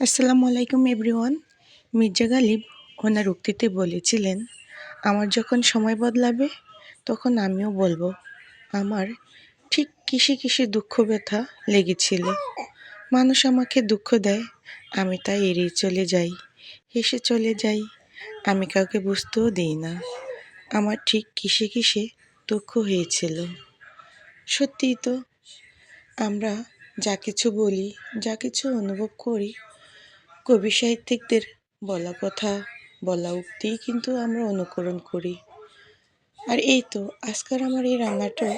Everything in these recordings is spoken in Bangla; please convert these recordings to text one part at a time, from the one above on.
আসসালামু আলাইকুম এভরিওয়ান। মির্জা গালিব ওনার উক্তিতে বলেছিলেন, আমার যখন সময় বদলাবে তখন আমিও বলবো আমার ঠিক কিসে কিসে দুঃখ ব্যথা লেগেছিল। মানুষ আমাকে দুঃখ দেয়, আমি তাই এড়িয়ে চলে যাই, হেসে চলে যাই। আমি কাউকে বুঝতেও দিই না আমার ঠিক কিসে কিসে দুঃখ হয়েছিল। সত্যিই তো, আমরা যা কিছু বলি, যা কিছু অনুভব করি, কবি সাহিত্যিকদের বলা কথা, বলা উক্তিই কিন্তু আমরা অনুকরণ করি। আর এই তো আজকাল আমার এই রান্নাটা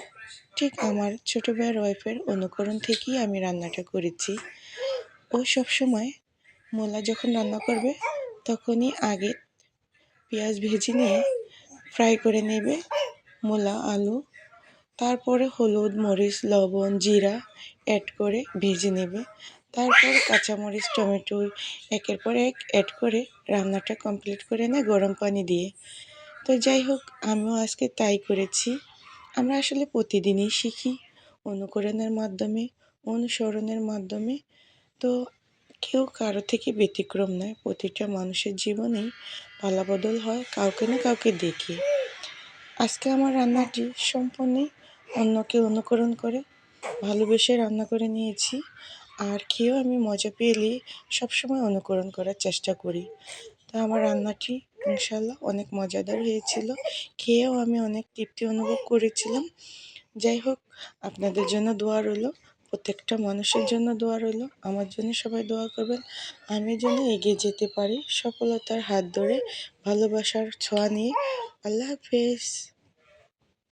ঠিক আমার ছোট ভাইয়ের ওয়াইফের অনুকরণ থেকেই আমি রান্নাটা করেছি। ও সবসময় মূলা যখন রান্না করবে তখনই আগে পেঁয়াজ ভেজে নিয়ে ফ্রাই করে নেবে মূলা, আলু, তারপরে হলুদ, মরিচ, লবণ, জিরা অ্যাড করে ভেজে নেবে। তারপর কাঁচামরিচ, টমেটো একের পর এক অ্যাড করে রান্নাটা কমপ্লিট করে নেয় গরম পানি দিয়ে। তো যাই হোক, আমিও আজকে তাই করেছি। আমরা আসলে প্রতিদিনই শিখি অনুকরণের মাধ্যমে, অনুসরণের মাধ্যমে। তো কেউ কারো থেকে ব্যতিক্রম নয়। প্রতিটা মানুষের জীবনেই পালাবদল হয় কাউকে না কাউকে দেখে। আজকে আমার রান্নাটি সম্পূর্ণই অন্যকে অনুকরণ করে ভালোবেসে রান্না করে নিয়েছি। আর খেয়েও আমি মজা পেলে সবসময় অনুকরণ করার চেষ্টা করি। তো আমার রান্নাটি ইনশাআল্লাহ অনেক মজাদার হয়েছিল। খেয়েও আমি অনেক তৃপ্তি অনুভব করেছিলাম। যাই হোক, আপনাদের জন্য দোয়া রইলো, প্রত্যেকটা মানুষের জন্য দোয়া রইলো, আমার জন্য সবাই দোয়া করবেন। আমি যেন এগিয়ে যেতে পারি সফলতার হাত ধরে, ভালোবাসার ছোঁয়া নিয়ে। আল্লাহ হাফেজ।